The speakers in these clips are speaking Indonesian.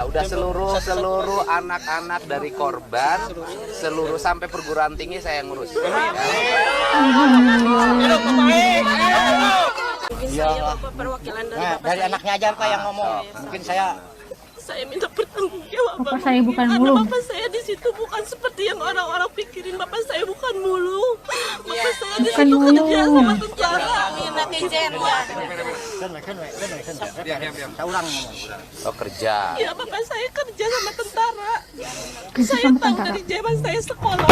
udah seluruh anak-anak dari korban, seluruh sampai perguruan tinggi saya ngurus. Mungkin saya Bapak perwakilan dari Bapak dari saya. anaknya aja Pak yang ngomong. Mungkin saya minta pertanggungjawaban. Bapak saya bukan karena mulung. Bapak saya di situ bukan seperti yang orang-orang pikirin. Bapak saya bukan mulung. Bapak saya di situ kerja sama tentara. Netizen ya. Seorang ngomong. Oh, kerja. Ya Bapak saya kerja sama tentara. Kerja Saya sama tahu tentara. dari zaman saya sekolah.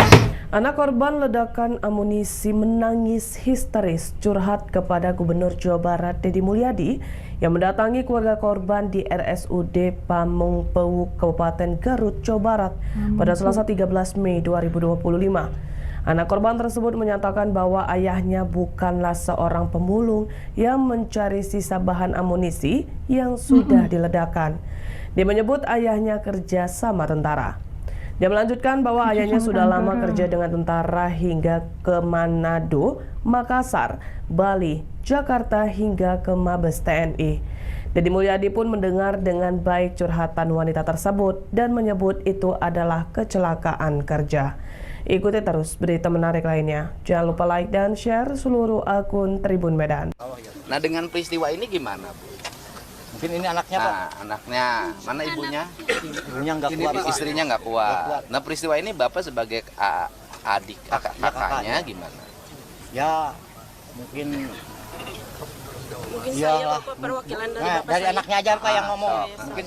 Anak korban ledakan amunisi menangis histeris curhat kepada Gubernur Jawa Barat Deddy Mulyadi yang mendatangi keluarga korban di RSUD Pamengpeuk, Kabupaten Garut, Jawa Barat pada Selasa 13 Mei 2025. Anak korban tersebut menyatakan bahwa ayahnya bukanlah seorang pemulung yang mencari sisa bahan amunisi yang sudah diledakkan. Dia menyebut ayahnya kerja sama tentara. Dia melanjutkan bahwa ayahnya sudah lama kerja dengan tentara hingga ke Manado, Makassar, Bali, Jakarta hingga ke Mabes TNI. Deddy Mulyadi pun mendengar dengan baik curhatan wanita tersebut dan menyebut itu adalah kecelakaan kerja. Ikuti terus berita menarik lainnya. Jangan lupa like dan share seluruh akun Tribun Medan. Nah, dengan peristiwa ini gimana, Bu? Mungkin ini anaknya Pak. Nah, anaknya, mana ibunya? Ibunya nggak kuat Pak. Istrinya nggak kuat. Nah, peristiwa ini Bapak sebagai adik kakaknya gimana? Ya mungkin Saya Bapak perwakilan dari Bapak dari saya. anaknya aja Pak yang ngomong. Mungkin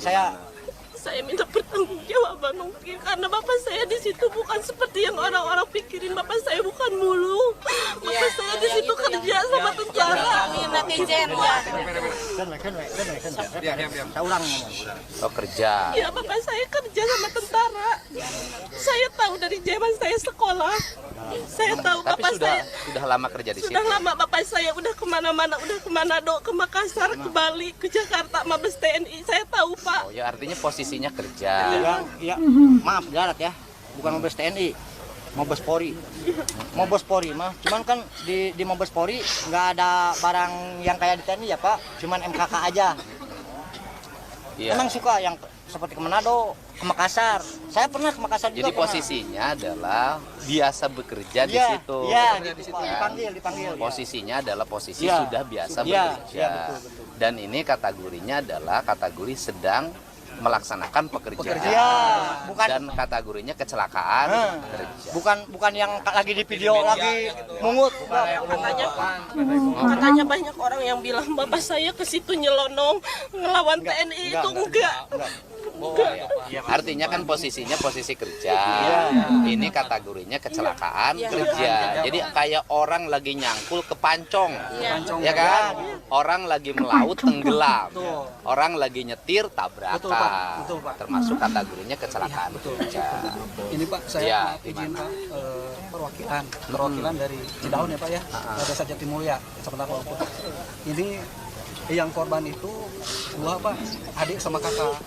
Saya minta pertanggungjawaban mungkin karena Bapak saya di situ bukan seperti yang orang-orang pikirin. Bapak saya bukan mulung. Bapak saya di situ kerja sama tentara. Netizen ya. seorang ngomong. Oh, kerja. Ya Bapak saya kerja sama tentara. Saya tahu dari zaman saya sekolah. Saya tahu Tapi Bapak saya sudah lama kerja di situ. sudah lama. Bapak saya udah kemana-mana, udah ke Manado, ke Makassar, ke Bali, ke Jakarta, Mabes TNI. Saya tahu Pak. Oh, ya artinya posisinya kerja. Ya, maaf Garat ya. Bukan Mabes TNI. Mabes Polri. Mabes Polri mah. Cuman kan di Mabes Polri nggak ada barang yang kayak di TNI ya Pak. Cuman MKK aja. Iya. Emang suka yang seperti ke Manado, ke Makassar. Saya pernah ke Makassar juga. Jadi pernah. posisinya adalah biasa bekerja di Iya, situ. iya, Kan? dipanggil. Posisinya adalah posisi Iya. sudah biasa Iya, bekerja. iya, betul. Dan ini kategorinya adalah kategori sedang melaksanakan pekerjaan. Iya, bukan Dan kategorinya kecelakaan kerja. bukan yang lagi di video lagi mungut. Katanya banyak orang yang bilang Bapak saya ke situ nyelonong ngelawan TNI itu enggak. Artinya kan posisinya posisi kerja. Ini kategorinya kecelakaan kerja. Jadi kayak orang lagi nyangkul ke pancong. Ya kan? Orang lagi melaut tenggelam. Orang lagi nyetir tabrakan. Betul, Pak. Termasuk kategorinya kecelakaan kerja. Ini Pak, saya Ya, izin gimana? Pak, perwakilan dari Cidaun ya Pak ya, Desa Jatimulya, Kecamatan Walaupun. Ini yang korban itu dua Pak, adik sama kakak.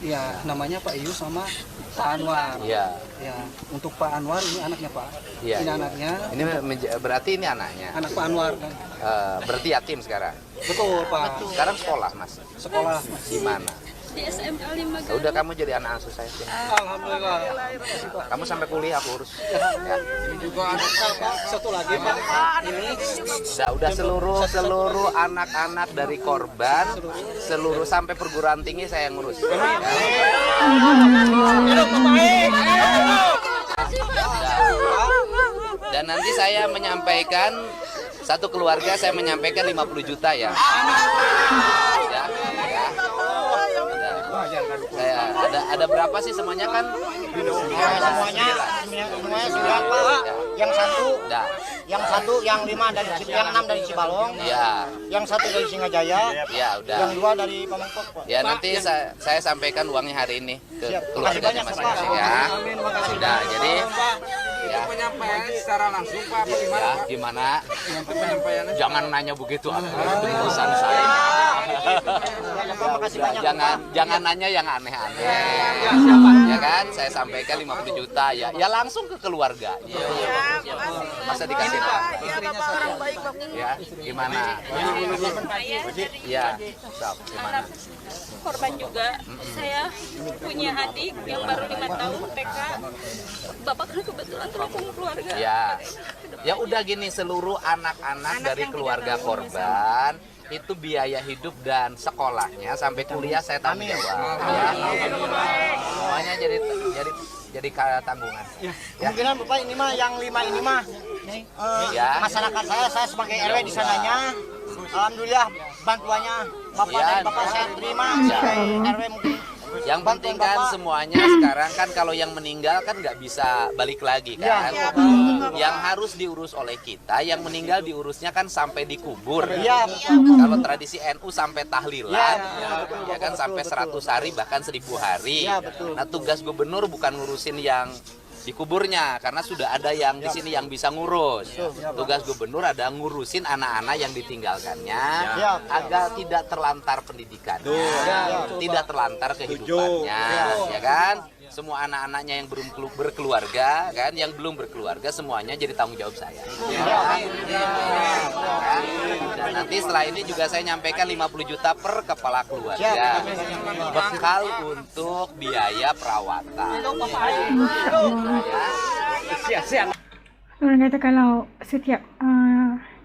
Iya, namanya Pak Iyu sama Pak Anwar. Iya. Ya, untuk Pak Anwar ini anaknya Pak. Iya, Ini iya. anaknya, Ini berarti ini anaknya. anak Pak Anwar kan. Berarti yatim sekarang. Betul Pak. Sekarang sekolah, Mas. Sekolah. Di mana? Di SMA 5 Ya udah, kamu jadi anak asuh saya. Alhamdulillah. Kamu sampai kuliah aku urus. Ya. Ini juga anak Pak. Satu lagi Pak. Ini Udah seluruh anak-anak dari korban, seluruh sampai perguruan tinggi saya ngurus. Dan nanti saya menyampaikan satu keluarga saya menyampaikan 50 juta ya. Ya. Saya ada berapa sih semuanya kan? Semuanya sudah Pak. Yang satu, yang 6 dari Cibalong. Iya. Yang satu dari Singajaya. Ya udah. Yang 2 dari Pamengpeuk Pak. Ya nanti saya sampaikan uangnya hari ini ke Siap. keluarganya Makasih banyak, masing-masing Pak. ya. Amin, makasih. Nah, jadi Ya. Penyampaian secara langsung Pak, bagaimana Ya, Pak? gimana? Penyampaiannya. Jangan nanya begitu, itu urusan saya. Jangan nanya yang aneh-aneh. Ya kan? Saya sampaikan 50 juta ya. Ya langsung ke keluarga. Masa dikasih tahu? Ya, gimana? Ya, stop. Gimana? Korban juga. Saya punya adik yang baru 5 tahun TK. Bapak kan kebetulan telepon keluarga. Ya udah gini, seluruh anak-anak dari keluarga korban itu biaya hidup dan sekolahnya sampai kuliah saya tanggung jawab. Ya. Semuanya jadi tanggungan. Kemungkinan Bapak ini mah yang 5 ini mah Ya. masyarakat saya sebagai RW di sananya, alhamdulillah bantuannya Bapak dan Bapak saya terima. RW mungkin. Yang penting kan semuanya sekarang kan kalau yang meninggal kan nggak bisa balik lagi kan. Yang harus diurus oleh kita, yang meninggal diurusnya kan sampai dikubur. Kalau tradisi NU sampai tahlilan, ya kan sampai 100 hari bahkan 1000 hari. Nah tugas gubernur bukan ngurusin yang di kuburnya karena sudah ada yang di sini yang bisa ngurus. Tugas gubernur ada ngurusin anak-anak yang ditinggalkannya agar tidak terlantar pendidikannya, tidak terlantar kehidupannya, ya kan? Semua anak-anaknya yang belum berkeluarga kan, yang belum berkeluarga semuanya jadi tanggung jawab saya. Dan nanti setelah ini juga saya nyampaikan 50 juta per kepala keluarga. Bekal untuk biaya perawatan. Orang kata kalau setiap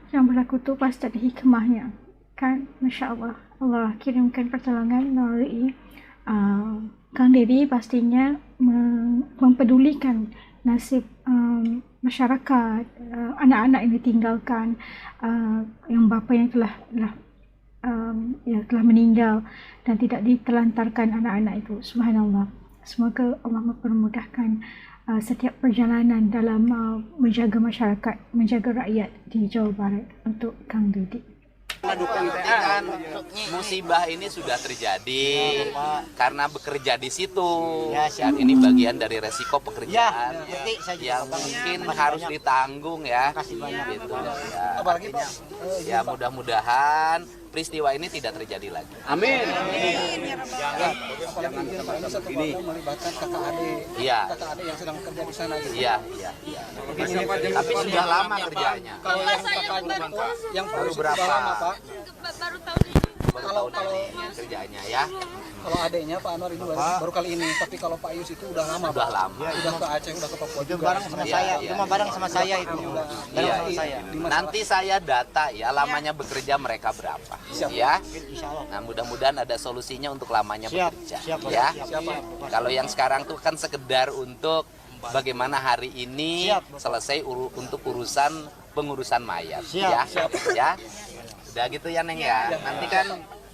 yang berlaku tu pasti ada hikmahnya, kan? Masya Allah, Allah kirimkan pertolongan melalui Kang Dedi pastinya mempedulikan nasib masyarakat, anak-anak yang ditinggalkan, yang bapanya telah meninggal dan tidak ditelantarkan anak-anak itu. Subhanallah. Semoga Allah mempermudahkan setiap perjalanan dalam menjaga masyarakat, menjaga rakyat di Jawa Barat untuk Kang Dedi. Nanti kan musibah ini sudah terjadi karena bekerja di situ. Dan ini bagian dari resiko pekerjaan yang mungkin harus ditanggung ya. Gitu. Ya mudah-mudahan peristiwa ini tidak terjadi lagi. Amin. Jangan ini melibatkan kakak adik. Kakak adik yang sedang kerja di sana. Iya. Tapi sudah lama kerjanya. Kalau yang kakaknya yang baru berapa? Lama, Pak. Baru tahun ini. Kalau kerjanya ya. Kalau adiknya Pak Anwar ini baru kali ini, tapi kalau Pak Yus itu udah lama. Udah lama. Udah ke Aceh, udah ke Papua juga. Bareng sama saya, cuma bareng sama saya itu. Iya. Nanti saya data ya lamanya bekerja mereka berapa. Ya. Nah mudah-mudahan ada solusinya untuk lamanya bekerja. Ya. Kalau yang sekarang tuh kan sekedar untuk bagaimana hari ini selesai untuk pengurusan mayat. Ya. Udah gitu ya Neng ya. Nanti kan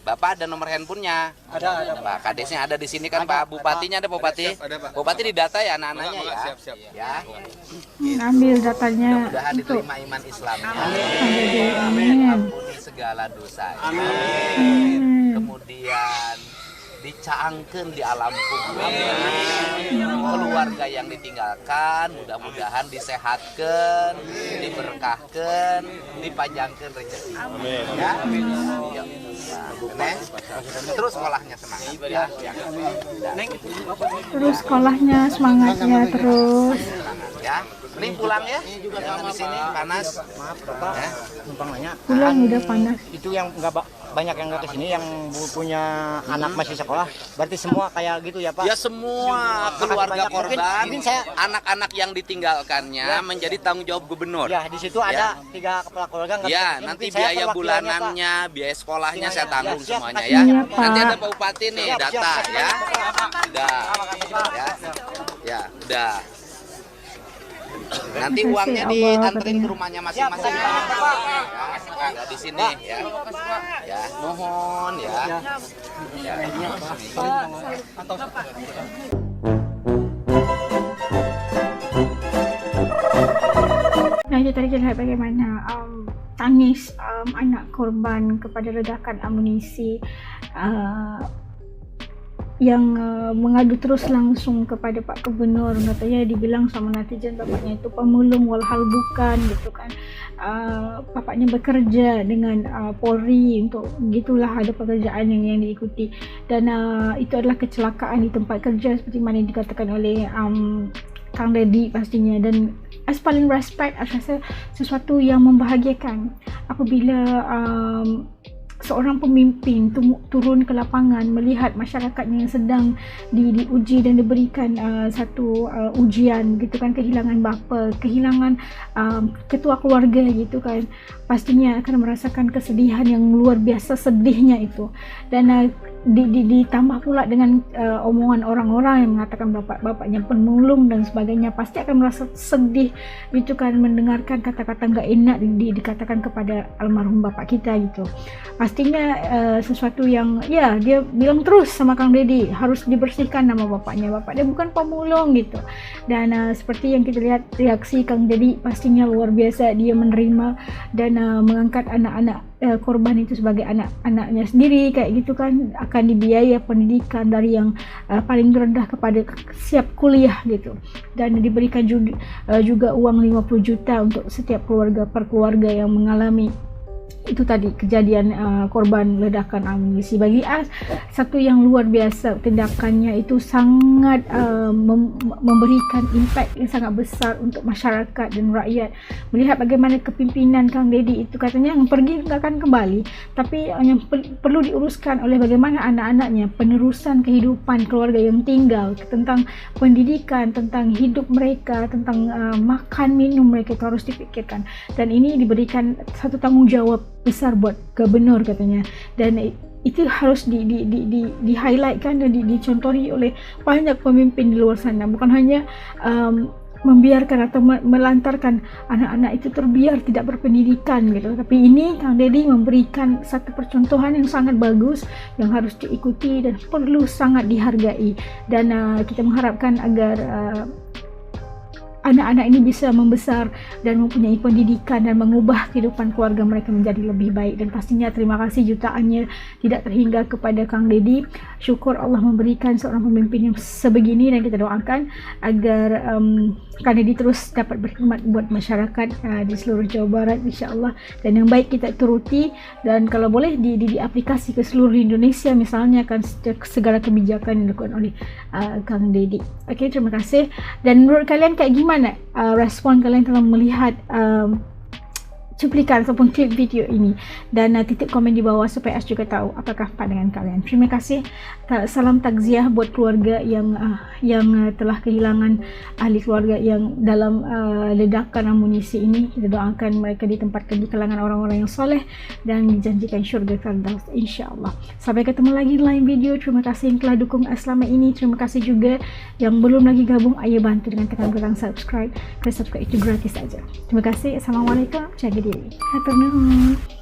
Bapak ada nomor handphonenya. Ada. Pak Kadesnya ada di sini kan Pak Bupatinya ada Bupati. Bupati didata ya anak-anaknya ya. Ya. Ambil datanya. Mudah-mudahan diterima iman Islamnya. Amin. Ampuni segala dosa. Amin. Kemudian dicaangkeun di alam kubur. Keluarga yang ditinggalkan mudah-mudahan disehatkan, diberkahkan, dipanjangkan rezeki. Amin. Ya. Yuk. Neng, terus sekolahnya semangat ya. Terus sekolahnya semangatnya terus. Ya. Ini pulang ya. Jangan di sini panas. Maaf Bapak, numpang nanya. Pulang udah panas. Itu yang nggak banyak yang nggak kesini, yang punya anak masih sekolah. Berarti semua kayak gitu ya Pak? Ya semua keluarga korban, mungkin saya anak-anak yang ditinggalkannya menjadi tanggung jawab gubernur. Ya di situ ada 3 kepala keluarga. Ya nanti biaya bulanannya, biaya sekolahnya saya tanggung semuanya ya. Iya, Pak. Nanti ada Pak Bupati nih data ya. Udah, ya udah. Nanti uangnya dianterin ke rumahnya masing-masing. Ada di sini ya. Ya, mohon ya. Nah, itu tadi kita lihat bagaimana tangis anak korban kepada ledakan amunisi mengadu terus langsung kepada Pak Gubernur, katanya dibilang sama netizen bapaknya itu pemulung walhal bukan gitu kan. Bapaknya bekerja dengan Polri untuk gitulah, ada pekerjaan yang diikuti, dan itu adalah kecelakaan di tempat kerja seperti mana yang dikatakan oleh Kang Deddy pastinya. Dan as paling respect, saya rasa sesuatu yang membahagiakan apabila seorang pemimpin turun ke lapangan melihat masyarakatnya yang sedang diuji dan diberikan satu ujian gitu kan, kehilangan bapa, kehilangan ketua keluarga gitu kan, pastinya akan merasakan kesedihan yang luar biasa sedihnya itu. Dan ditambah pula dengan omongan orang-orang yang mengatakan bapaknya pemulung dan sebagainya, pasti akan merasa sedih gitu kan, mendengarkan kata-kata nggak enak dikatakan kepada almarhum bapak kita gitu. Pastinya sesuatu yang ya dia bilang terus sama Kang Deddy, harus dibersihkan nama bapaknya bukan pemulung gitu. Dan seperti yang kita lihat reaksi Kang Deddy pastinya luar biasa, dia menerima dan mengangkat anak-anak korban itu sebagai anak-anaknya sendiri kayak gitu kan, akan dibiaya pendidikan dari yang paling rendah kepada siap kuliah gitu, dan diberikan juga uang 50 juta untuk setiap keluarga per keluarga yang mengalami itu tadi kejadian korban ledakan amunisi. Bagi satu yang luar biasa, tindakannya itu sangat memberikan impact yang sangat besar untuk masyarakat dan rakyat. Melihat bagaimana kepimpinan Kang Deddy itu, katanya yang pergi nggak akan kembali, tapi yang perlu diuruskan oleh bagaimana anak-anaknya, penerusan kehidupan keluarga yang tinggal, tentang pendidikan, tentang hidup mereka, tentang makan minum mereka itu harus dipikirkan. Dan ini diberikan satu tanggung jawab besar buat gubernur katanya, dan itu harus di-highlightkan dan dicontohi oleh banyak pemimpin di luar sana, bukan hanya membiarkan atau melantarkan anak-anak itu terbiar tidak berpendidikan gitu. Tapi ini Kang Deddy memberikan satu percontohan yang sangat bagus yang harus diikuti dan perlu sangat dihargai. Dan kita mengharapkan agar anak-anak ini bisa membesar dan mempunyai pendidikan dan mengubah kehidupan keluarga mereka menjadi lebih baik. Dan pastinya terima kasih jutaannya tidak terhingga kepada Kang Deddy. Syukur Allah memberikan seorang pemimpin yang sebegini, dan kita doakan agar Kang Deddy terus dapat berkhidmat buat masyarakat di seluruh Jawa Barat insya-Allah, dan yang baik kita turuti, dan kalau boleh diaplikasi ke seluruh Indonesia misalnya, akan segala kebijakan yang dilakukan oleh Kang Deddy. Okey, terima kasih. Dan menurut kalian kayak gimana respon kalian kalau melihat cuplikan ataupun klip video ini, dan titip komen di bawah supaya As juga tahu apakah pandangan kalian. Terima kasih. Salam takziah buat keluarga yang telah kehilangan ahli keluarga yang dalam ledakan amunisi ini. Kita doakan mereka ditempatkan di kalangan orang-orang yang soleh dan dijanjikan syurga Firdaus insya-Allah. Sampai ketemu lagi di lain video. Terima kasih yang telah dukung As selama ini. Terima kasih juga yang belum lagi gabung, ayo bantu dengan tekan butang subscribe. Karena subscribe itu gratis saja. Terima kasih. Assalamualaikum. Jaga diri. Hatur nuhun.